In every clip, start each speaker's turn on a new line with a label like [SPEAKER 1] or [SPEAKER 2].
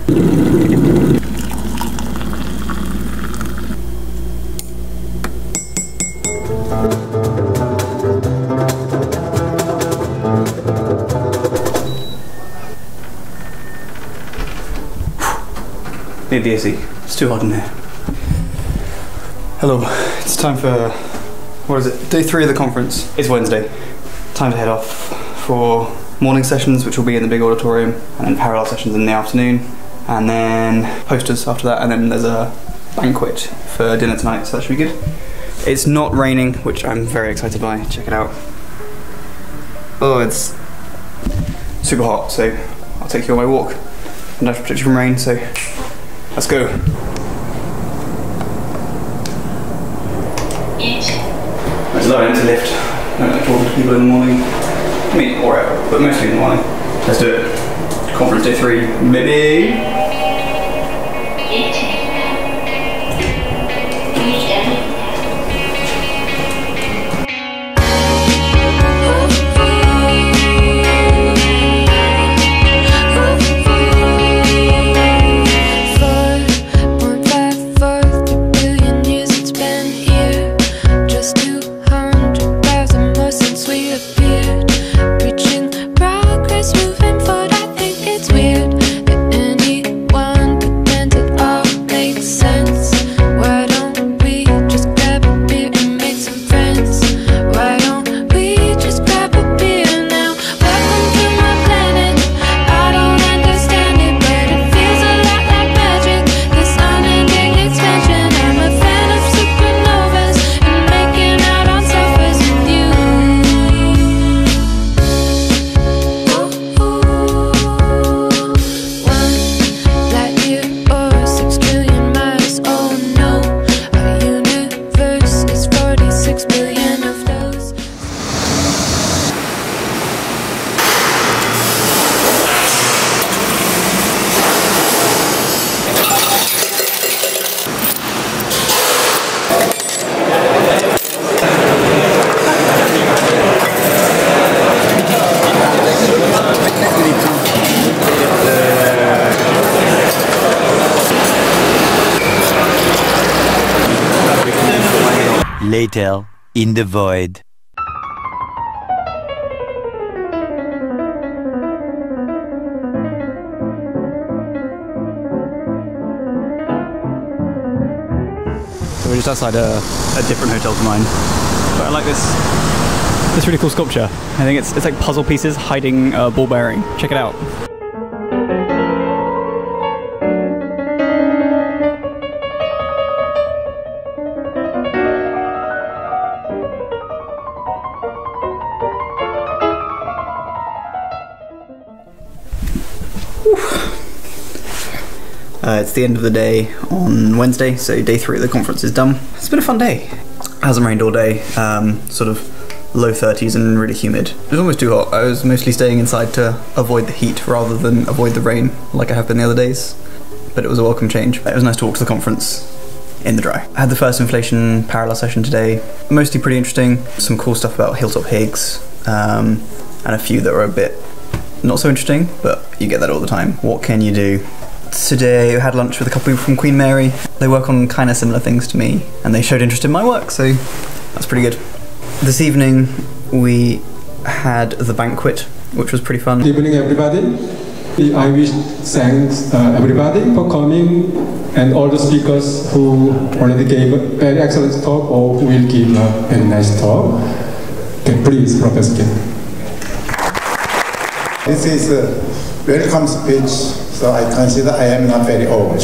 [SPEAKER 1] Need the AC. It's too hot in here. Hello. It's time for, what is it? Day 3 of the conference. It's Wednesday. Time to head off for morning sessions, which will be in the big auditorium, and then parallel sessions in the afternoon, and then posters after that, and then there's a banquet for dinner tonight, so that should be good. It's not raining, which I'm very excited by. Check it out. Oh, it's super hot, so I'll take you on my walk. And I have to protect you from rain, so let's go. There's no empty lift. I don't like talking to people in the morning. I mean, or out, but mostly in the morning. Let's do it. Conference day 3, maybe.
[SPEAKER 2] Later, in the void.
[SPEAKER 1] So we're just outside a different hotel to mine. But I like this really cool sculpture. I think it's like puzzle pieces hiding a ball bearing. Check it out. It's the end of the day on Wednesday, so day 3 of the conference is done. It's been a fun day. It hasn't rained all day, sort of low 30s and really humid. It was almost too hot. I was mostly staying inside to avoid the heat rather than avoid the rain like I have been the other days. But it was a welcome change. It was nice to walk to the conference in the dry. I had the first inflation parallel session today. Mostly pretty interesting. Some cool stuff about Hilltop Higgs, and a few that were a bit not so interesting, but you get that all the time. What can you do? Today I had lunch with a couple from Queen Mary. They work on kind of similar things to me, and they showed interest in my work, so that's pretty good. This evening we had the banquet, which was pretty fun.
[SPEAKER 3] Good evening, everybody. I wish thanks everybody for coming, and all the speakers who already gave a very excellent talk or who will give a very nice talk. Okay, please, Professor Kim.
[SPEAKER 4] This is a welcome speech, so I consider I am not very old.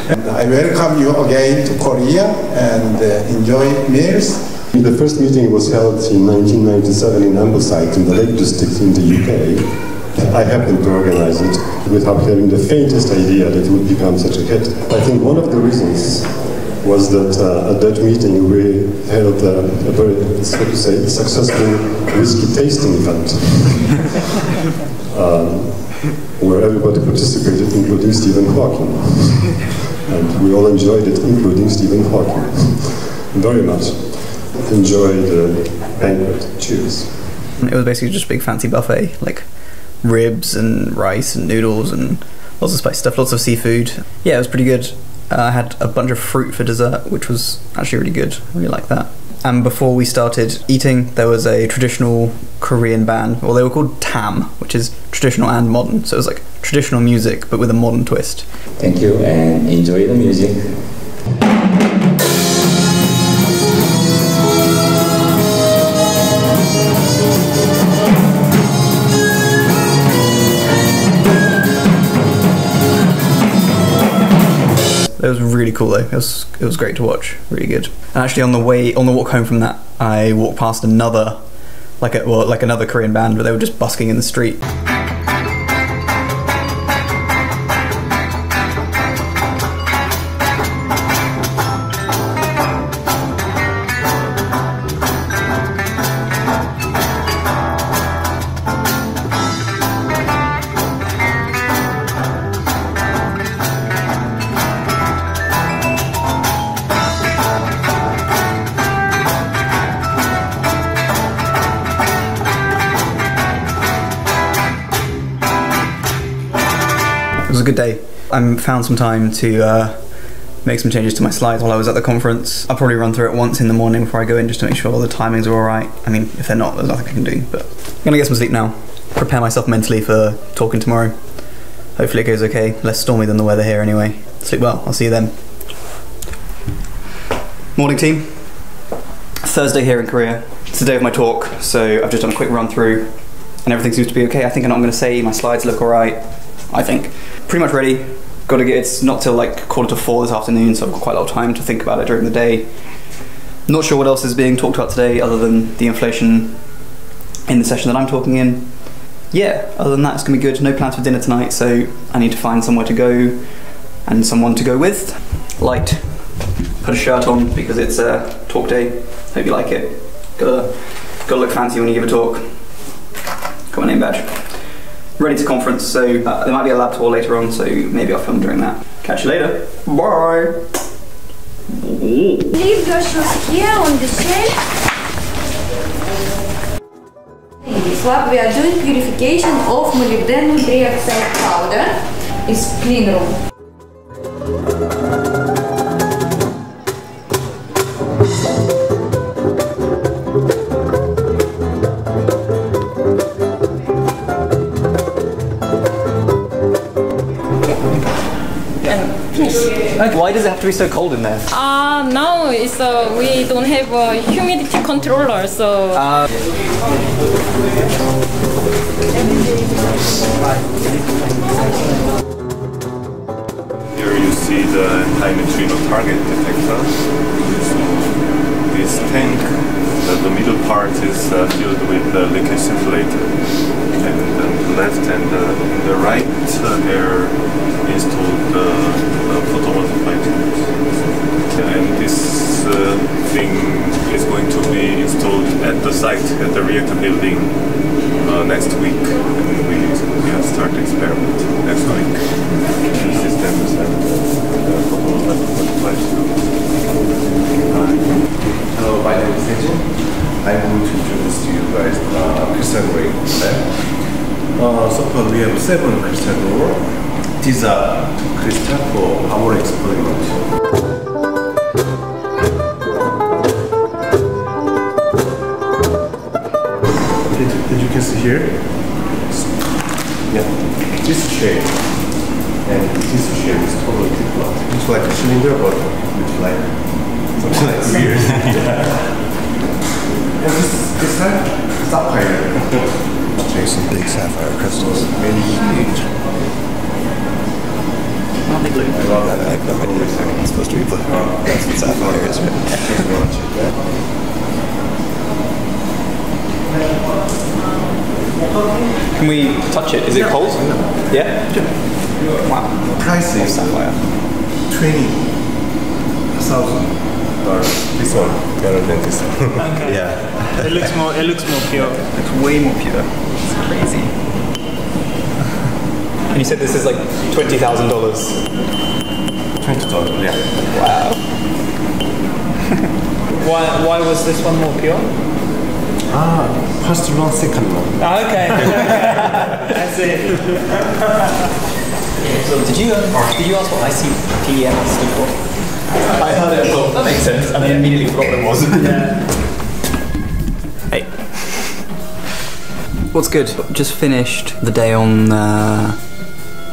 [SPEAKER 4] And I welcome you again to Korea and enjoy meals.
[SPEAKER 5] The first meeting was held in 1997 in Ambleside in the Lake District in the UK. I happened to organize it without having the faintest idea that it would become such a hit. I think one of the reasons was that at that meeting we held a very, so to say, successful whiskey tasting event where everybody participated, including Stephen Hawking. And we all enjoyed it, including Stephen Hawking. Very much. Enjoy the banquet. Cheers.
[SPEAKER 1] It was basically just a big fancy buffet, like ribs and rice and noodles and Lots of spicy stuff, lots of seafood. Yeah, it was pretty good. I had a bunch of fruit for dessert, which was actually really good. I really liked that. And before we started eating, there was a traditional Korean band. Well, they were called Tam, which is traditional and modern. So it was like traditional music, but with a modern twist.
[SPEAKER 2] Thank you and enjoy the music.
[SPEAKER 1] It was really cool though. It was great to watch. Really good. And actually, on the walk home from that, I walked past another, another Korean band, but they were just busking in the street. It was a good day. I found some time to make some changes to my slides while I was at the conference. I'll probably run through it once in the morning before I go in just to make sure all the timings are alright. I mean, if they're not, there's nothing I can do, but I'm gonna get some sleep now. Prepare myself mentally for talking tomorrow. Hopefully it goes okay. Less stormy than the weather here anyway. Sleep well. I'll see you then. Morning team. Thursday here in Korea. It's the day of my talk, so I've just done a quick run through and everything seems to be okay. I think I know what I'm going to say. My slides look alright, I think. Pretty much ready. Got to get, it's not till like 3:45 this afternoon, so I've got quite a lot of time to think about it during the day. Not sure what else is being talked about today other than the inflation in the session that I'm talking in. Yeah, other than that, it's going to be good. No plans for dinner tonight, so I need to find somewhere to go and someone to go with. Light. Put a shirt on because it's a talk day. Hope you like it. Gotta look fancy when you give a talk. Got my name badge. Ready to conference, so there might be a lab tour later on, so maybe I'll film during that. Catch you later. Bye.
[SPEAKER 6] Leave your shoes here on the shelf. In this lab, we are doing purification of molybdenum trioxide powder. It's clean room.
[SPEAKER 1] Why does it have to be so cold in there?
[SPEAKER 7] Now it's we don't have a humidity controller, so.
[SPEAKER 8] Here you see the anti-neutrino target detector. This tank, the middle part is filled with liquid scintillator, and the left and the right there installed photovoltaic lighting. And this thing is going to be installed at the site, at the reactor building next week, and we will start the experiment next week. The system is at the photovoltaic lighting.
[SPEAKER 9] Hello, my name is Daejeon. I'm going to introduce to you guys the crystal growing lab. So far we have 7 crystal growers. These are crystal for our experiment. As you can see here, this shape and this shape is totally different. It's like a cylinder, but it's like something like weird. And this side, sapphire. There's some big sapphire crystals, really huge.
[SPEAKER 1] Aren't they blue?
[SPEAKER 9] I love that. I have no idea.
[SPEAKER 1] It's supposed to be blue.
[SPEAKER 9] That's what sapphire is, right?
[SPEAKER 1] Can we touch it? Is it cold? Yeah? Wow.
[SPEAKER 9] Price is
[SPEAKER 1] sapphire.
[SPEAKER 9] $20,000. This one, better than this one.
[SPEAKER 10] Okay.
[SPEAKER 9] Yeah.
[SPEAKER 10] It looks more pure.
[SPEAKER 1] It's way more pure. It's crazy. And you said this is like $20,000.
[SPEAKER 9] $20, yeah.
[SPEAKER 1] Wow.
[SPEAKER 10] Why was this one more pure?
[SPEAKER 9] First one, second one.
[SPEAKER 10] Okay. I see.
[SPEAKER 1] Did you ask what ICPM stood for? I heard it and thought, that makes sense, and then immediately forgot what it was. Hey. What's good? Just finished the day on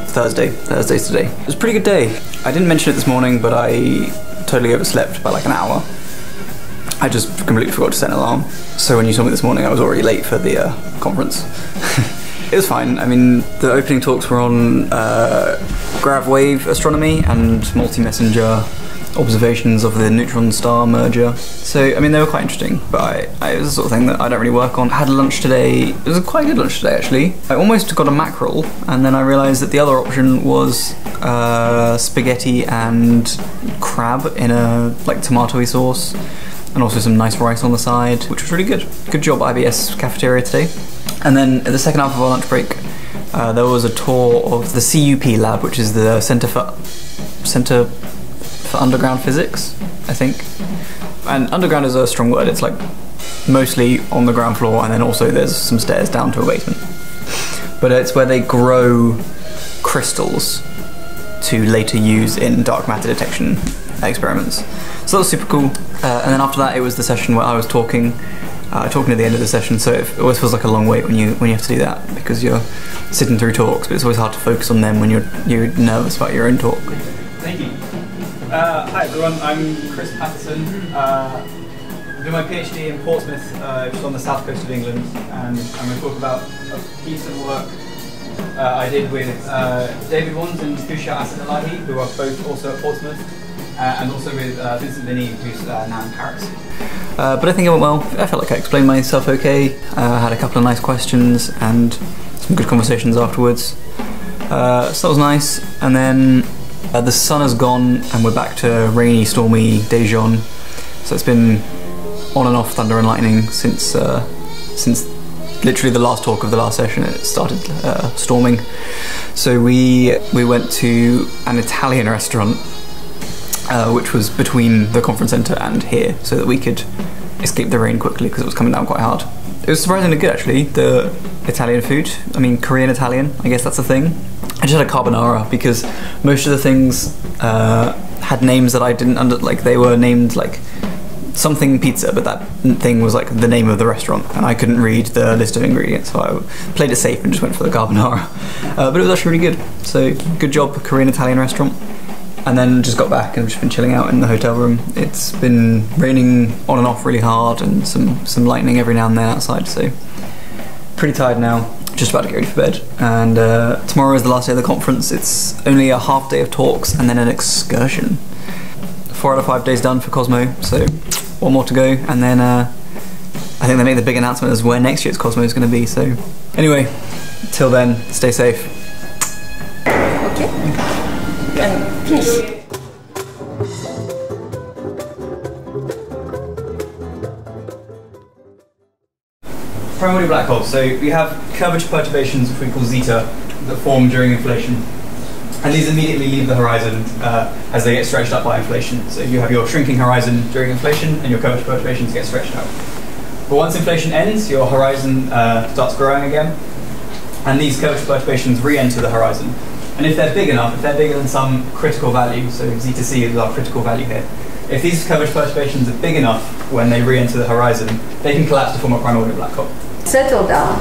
[SPEAKER 1] Thursday's today. It was a pretty good day. I didn't mention it this morning, but I totally overslept by like an hour. I just completely forgot to set an alarm. So when you saw me this morning, I was already late for the conference. It was fine. I mean, the opening talks were on grav-wave astronomy and multi-messenger observations of the neutron star merger. So, I mean, they were quite interesting, but it was the sort of thing that I don't really work on. I had lunch today. It was a quite good lunch today, actually. I almost got a mackerel, and then I realised that the other option was spaghetti and crab in a like tomatoey sauce, and also some nice rice on the side, which was really good. Good job, IBS cafeteria today. And then at the second half of our lunch break, there was a tour of the CUP lab, which is the Centre for Underground Physics, I think. And underground is a strong word. It's like mostly on the ground floor, and then also there's some stairs down to a basement. But it's where they grow crystals to later use in dark matter detection experiments. So that was super cool. And then after that, it was the session where I was talking at the end of the session. So it always feels like a long wait when you have to do that, because you're sitting through talks, but it's always hard to focus on them when you're nervous about your own talk. Thank you. Hi everyone, I'm Chris Patterson. I'm doing my PhD in Portsmouth, which is on the south coast of England, and I'm going to talk about a piece of work I did with David Wands and Kusha Asadalahi, who are both also at Portsmouth, and also with Vincent Linney, who's now in Paris. But I think it went well. I felt like I explained myself okay. I had a couple of nice questions and some good conversations afterwards. So that was nice. And then the sun has gone and we're back to rainy, stormy Daejeon. So it's been on and off thunder and lightning since literally the last talk of the last session. It started storming. So we went to an Italian restaurant, which was between the conference centre and here, so that we could escape the rain quickly because it was coming down quite hard. It was surprisingly good, actually, the Italian food. I mean, Korean Italian, I guess that's a thing. I just had a carbonara because most of the things had names that I didn't they were named like something pizza, but that thing was like the name of the restaurant, and I couldn't read the list of ingredients, so I played it safe and just went for the carbonara. But it was actually really good. So good job, Korean Italian restaurant. And then just got back and just been chilling out in the hotel room. It's been raining on and off really hard, and some lightning every now and then outside, so pretty tired now. Just about to get ready for bed. And tomorrow is the last day of the conference. It's only a half day of talks and then an excursion. 4 out of 5 days done for Cosmo, so one more to go, and then I think they make the big announcement as where next year's Cosmo is going to be. So anyway, till then, stay safe.
[SPEAKER 7] Okay. And peace.
[SPEAKER 1] Primordial black holes. So we have curvature perturbations, which we call zeta, that form during inflation. And these immediately leave the horizon as they get stretched up by inflation. So you have your shrinking horizon during inflation, and your curvature perturbations get stretched out. But once inflation ends, your horizon starts growing again, and these curvature perturbations re-enter the horizon. And if they're big enough, if they're bigger than some critical value, so zeta c is our critical value here, if these curvature perturbations are big enough when they re-enter the horizon, they can collapse to form a primordial black hole.
[SPEAKER 6] Settle down.